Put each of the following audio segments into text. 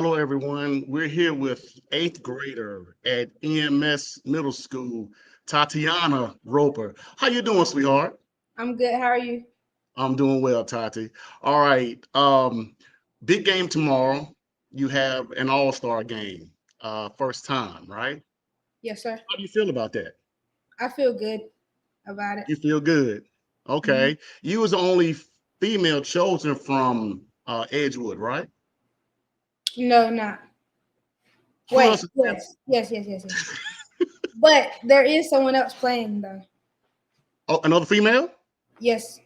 Hello, everyone. We're here with eighth grader at EMS Middle School, Tatiana Roper. How you doing, sweetheart? I'm good. How are you? I'm doing well, Tati. All right. Big game tomorrow. You have an all-star game. First time, right? Yes, sir. How do you feel about that? I feel good about it. You feel good. hmm Okay. You was the only female chosen from Edgewood, right? No, not. Who Wait. else is there? Yes. But there is someone else playing though. Oh, another female? Yes,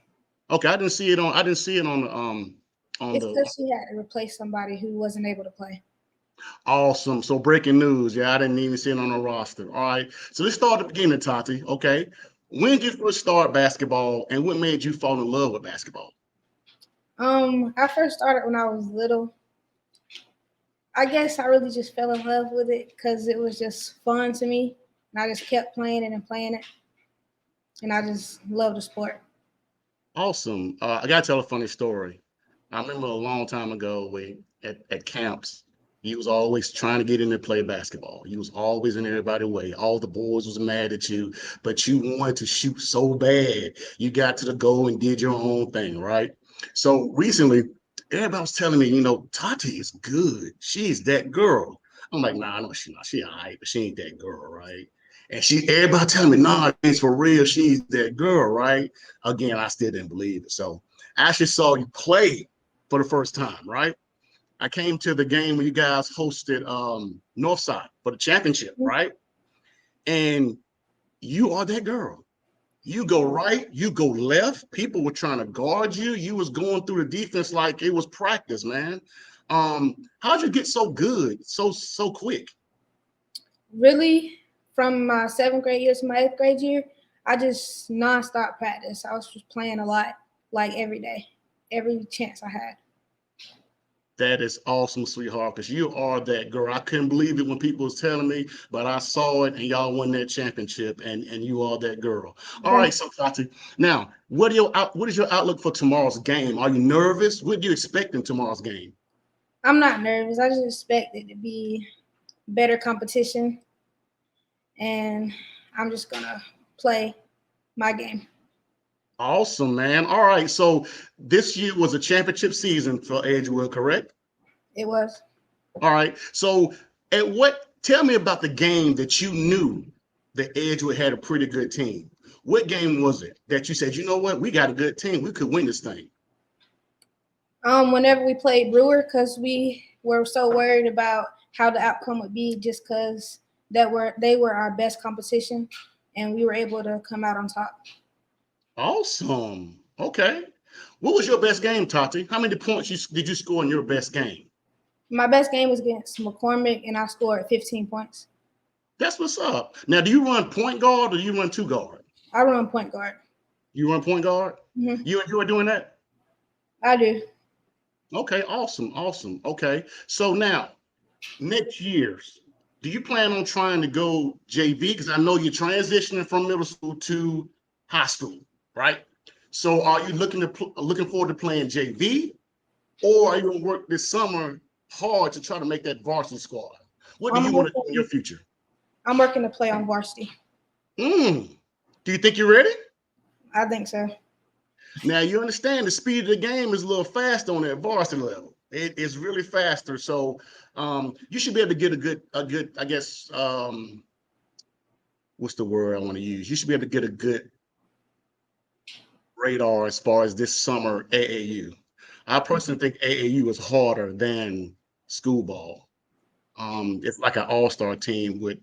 Okay, I didn't see it on it's the because she had to replace somebody who wasn't able to play. awesome. So breaking news. Yeah, I didn't even see it on the roster. All right. So let's start at the beginning, Tati. Okay. When did you first start basketball and what made you fall in love with basketball? I first started when I was little. I guess I really just fell in love with it because it was just fun to me, and I just kept playing it and playing it, and I just love the sport. Awesome. I gotta tell a funny story. I remember a long time ago at camps, you was always trying to get in there to play basketball. You was always in everybody's way. All the boys was mad at you, but you wanted to shoot so bad. You got to the goal and did your own thing, right? So recently, everybody was telling me, Tati is good. She's that girl. I'm like, nah, no, she's not. She all right, but she ain't that girl, right? And everybody telling me, nah, it's for real. She's that girl, right? Again, I still didn't believe it. So I actually saw you play for the first time, right? I came to the game when you guys hosted Northside for the championship, right? And you are that girl. You go right, you go left. People were trying to guard you. You was going through the defense like it was practice, man. How'd you get so good so quick? Really, from my seventh grade year to my eighth grade year, I just nonstop practice. I was just playing a lot, like every day, every chance I had. That is awesome, sweetheart, because you are that girl. I couldn't believe it when people was telling me, but I saw it and y'all won that championship and you are that girl. All right, Thank so Tati, now what is your outlook for tomorrow's game? Are you nervous? What do you expect in tomorrow's game? I'm not nervous. I just expect it to be better competition, and I'm just gonna play my game. Awesome, man. All right, so this year was a championship season for Edgewood, correct? It was. All right. So tell me about the game that you knew that Edgewood had a pretty good team. What game was it that you said, you know what, we got a good team. We could win this thing. Whenever we played Brewer, because we were so worried about how the outcome would be, just because they were our best competition, and we were able to come out on top. Awesome. Okay. What was your best game, Tati? How many points did you score in your best game? My best game was against McCormick, and I scored 15 points. That's what's up. Now, do you run point guard or do you run two guard? I run point guard. You run point guard? hmm You enjoy doing that? I do. Okay, awesome, awesome. Okay. So now, next year's, do you plan on trying to go JV? Because I know you're transitioning from middle school to high school, right? So are you looking forward to playing JV, or are you going to work this summer hard to try to make that varsity squad? What do I'm you want to do in your working. future? I'm working to play on varsity. Mm. Do you think you're ready? I think so. Now you understand the speed of the game is a little faster on that varsity level. It's really faster, so you should be able to get a good. I guess what's the word I want to use? You should be able to get a good radar as far as this summer AAU. I personally think AAU is harder than school ball. It's like an all-star team with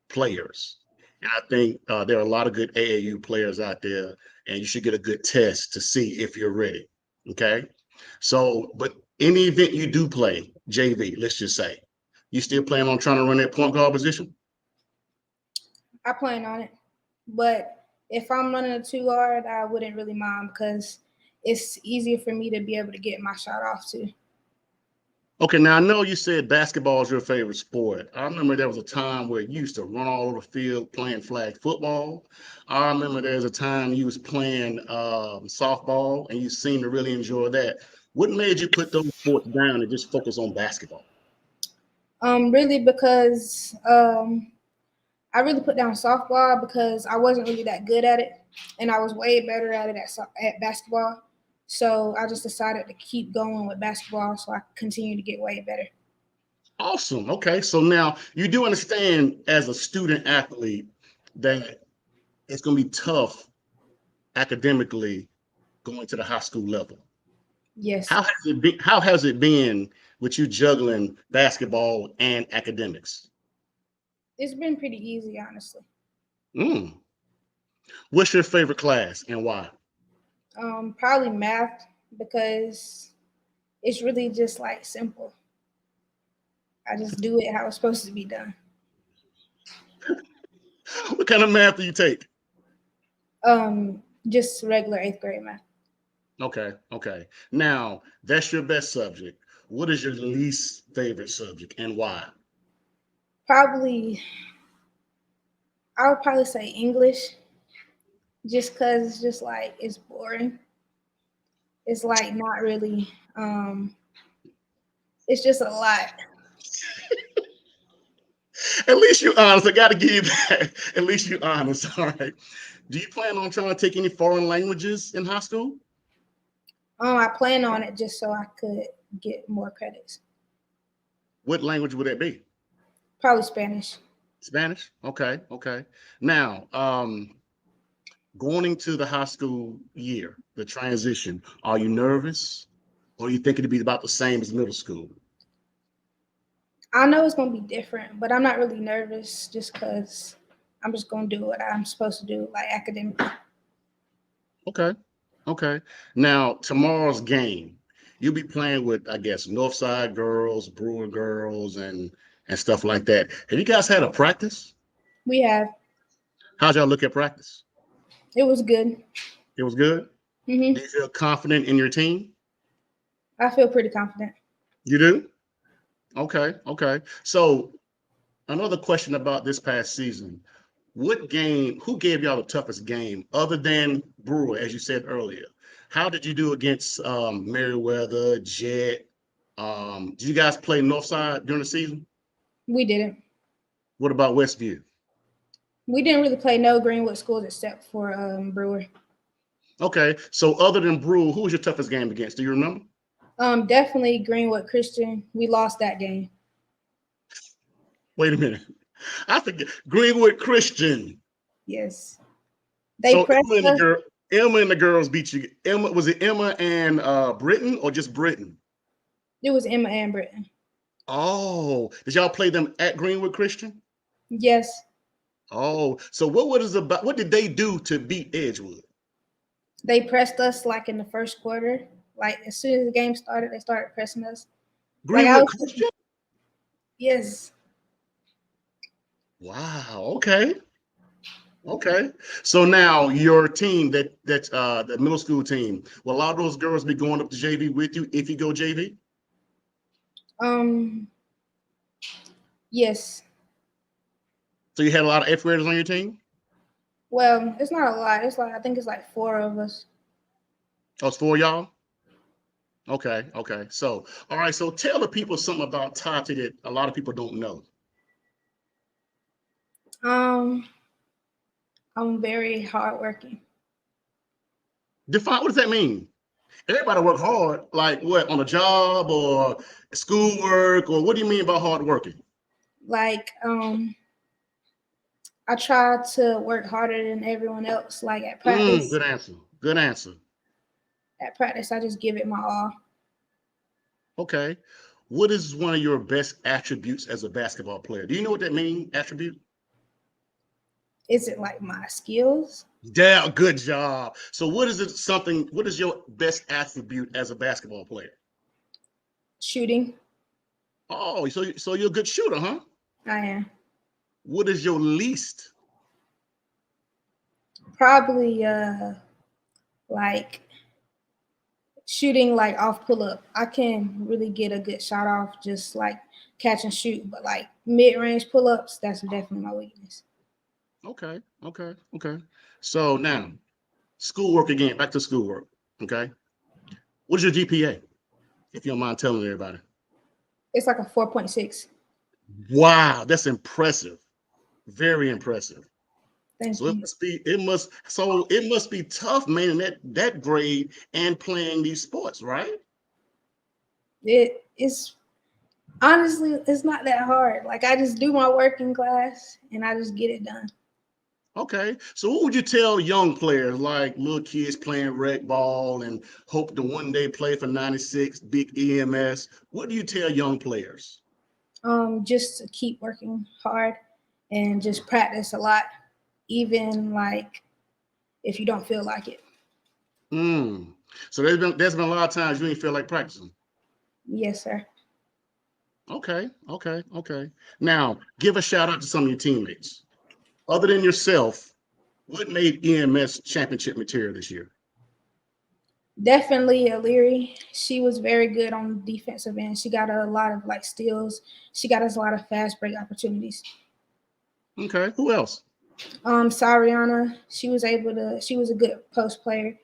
players. And I think there are a lot of good AAU players out there, and you should get a good test to see if you're ready. Okay. So, but any event you do play, JV, let's just say, you still plan on trying to run that point guard position? I plan on it. But if I'm running a two guard, I wouldn't really mind because it's easier for me to be able to get my shot off too. Okay, now I know you said basketball is your favorite sport. I remember there was a time where you used to run all over the field playing flag football. I remember there's a time you was playing softball and you seemed to really enjoy that. What made you put those sports down and just focus on basketball? Really because I really put down softball because I wasn't really that good at it, and I was way better at it at basketball. So I just decided to keep going with basketball, so I continue to get way better. Awesome. Okay. So now you do understand as a student athlete that it's going to be tough academically going to the high school level. Yes, How has it been with you juggling basketball and academics? it's been pretty easy, honestly. Mm. What's your favorite class and why? Probably math because it's really just like simple. I just do it how it's supposed to be done. What kind of math do you take? Just regular eighth grade math. Okay, okay. Now, that's your best subject. What is your least favorite subject and why? Probably, I would probably say English, just because it's just like it's boring. It's like not really. It's just a lot. At least you honest. I got to give you that. At least you honest. All right. Do you plan on trying to take any foreign languages in high school? I plan on it just so I could get more credits. What language would that be? Probably Spanish. Spanish? Okay, okay. Now, going into the high school year, the transition, are you nervous or you think it'd be about the same as middle school? I know it's gonna be different, but I'm not really nervous just because I'm just gonna do what I'm supposed to do, like academically. Okay, okay. Now, tomorrow's game, you'll be playing with, I guess, Northside girls, Brewer girls, and stuff like that. Have you guys had a practice? We have. How'd y'all look at practice? It was good. It was good. Do hmm you feel confident in your team? I feel pretty confident. You do? Okay, okay. So another question about this past season. Who gave y'all the toughest game other than Brewer, as you said earlier? How did you do against Merriweather, Jet? Did you guys play Northside during the season? We didn't. What about Westview? We didn't really play no Greenwood schools except for Brewer. Okay, so other than Brewer, who was your toughest game against? Do you remember? Definitely Greenwood Christian. We lost that game. Wait a minute. I forget. Greenwood Christian. Yes, they So pressed us. Emma and the girls beat you. Emma, was it Emma and Britain or just Britain? It was Emma and Britton. Oh, did y'all play them at Greenwood Christian? Yes, Oh, so what did they do to beat Edgewood? they pressed us like in the first quarter. Like as soon as the game started, they started pressing us. Like I Greenwood was, Christian? yes, Wow, okay. Okay. So now your team that the middle school team, will a lot of those girls be going up to JV with you if you go JV? um, yes. So you had a lot of eighth graders on your team? Well, it's not a lot. It's like I think it's like four of us. Oh, it's for y'all? Okay, okay. So, all right. So tell the people something about Tati that a lot of people don't know. Um, I'm very hardworking. Define, what does that mean? Everybody work hard, like what, on a job or schoolwork, or what do you mean by hard working? Like I try to work harder than everyone else. Like Good answer. Good answer. at practice, I just give it my all. Okay. What is one of your best attributes as a basketball player? Do you know what that means, attribute? Is it like my skills? Yeah, good job. So what is your best attribute as a basketball player? Shooting. Oh, so you're a good shooter, huh? I am. What is your least? Probably like shooting like off pull up. I can really get a good shot off just like catch and shoot, but like mid range pull ups, that's definitely my weakness. Okay, okay, okay. So now, schoolwork again, back to schoolwork. Okay. What is your GPA? If you don't mind telling everybody. It's like a 4.6. Wow, that's impressive. Very impressive. Thank So it you. must be it must be tough, man, in that grade and playing these sports, right? It's honestly, it's not that hard. Like I just do my work in class and I just get it done. Okay. So what would you tell young players like little kids playing rec ball and hope to one day play for 96 big EMS? What do you tell young players? Just to keep working hard and just practice a lot, even like if you don't feel like it. Mm. So there's been a lot of times you didn't feel like practicing. Yes, sir. Okay, okay, okay. Now give a shout out to some of your teammates. Other than yourself, what made EMS championship material this year? Definitely Leary. She was very good on the defensive end. She got a lot of like steals. She got us a lot of fast break opportunities. Okay, who else? Sariana, she was a good post player.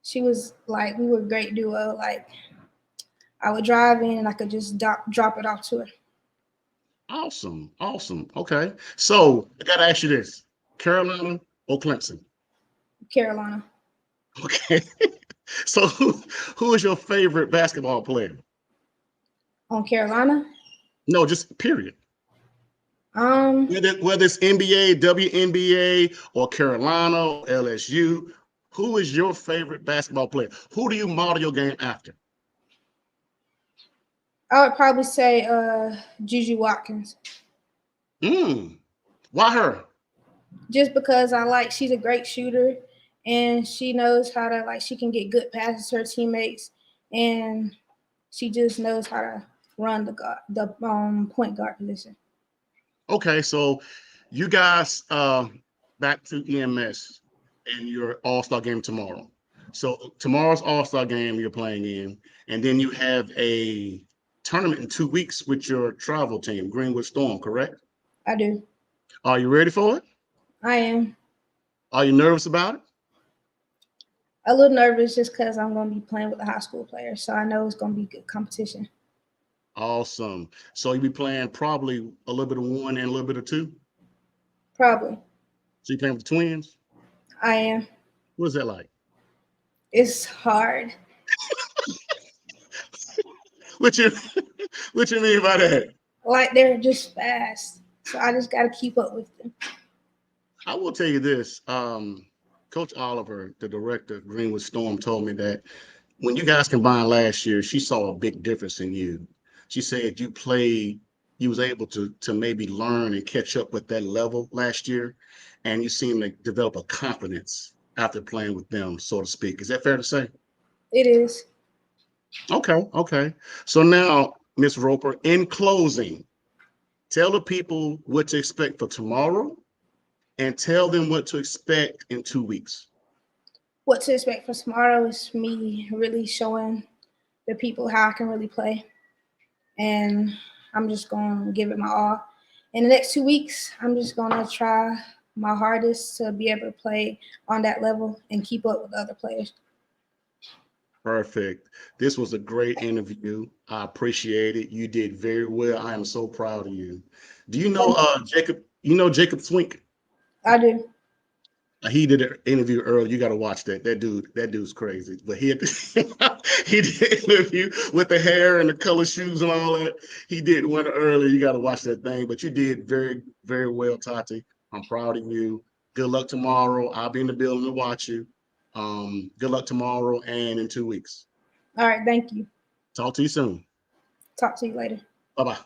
She was like we were a great duo. Like I would drive in and I could just drop it off to her. Awesome, awesome. Okay, so I gotta ask you this: Carolina or Clemson? Carolina. Okay, so who is your favorite basketball player? On Carolina. No, just period. Um, Whether it's NBA, WNBA, or Carolina or LSU, who is your favorite basketball player? Who do you model your game after? I would probably say Juju Watkins. Mm, why her? Just because I like she's a great shooter and she knows how to like she can get good passes to her teammates and she just knows how to run the point guard position. Okay, so you guys back to EMS and your All-Star game tomorrow. So tomorrow's All-Star game you're playing in, and then you have a tournament in 2 weeks with your travel team, Greenwood Storm, correct? I do. Are you ready for it? I am Are you nervous about it? a little nervous just because I'm going to be playing with the high school players, so I know it's going to be good competition. Awesome. So you'll be playing probably a little bit of one and a little bit of two. Probably. So you're playing with the twins. I am. What is that like? It's hard. What you what you mean by that? Like they're just fast, so I just got to keep up with them. I will tell you this. Coach Oliver, the director of Greenwood Storm, told me that when you guys combined last year, she saw a big difference in you. She said you was able to maybe learn and catch up with that level last year, and you seem to develop a confidence after playing with them, so to speak. Is that fair to say? It is. Okay, okay. So now, Miss Roper, in closing, tell the people what to expect for tomorrow and tell them what to expect in 2 weeks. What to expect for tomorrow is me really showing the people how I can really play, and I'm just going to give it my all. In the next 2 weeks, I'm just going to try my hardest to be able to play on that level and keep up with other players. Perfect. This was a great interview. I appreciate it. You did very well. I am so proud of you. Do you know Jacob? You know Jacob Swink? I do. He did an interview earlier. You got to watch that. That dude's crazy. But he had he did an interview with the hair and the color shoes and all that. He did one earlier. You got to watch that thing. But you did very, very well, Tati. I'm proud of you. Good luck tomorrow. I'll be in the building to watch you. Good luck tomorrow and in 2 weeks. All right. Thank you. Talk to you soon. Talk to you later. Bye bye.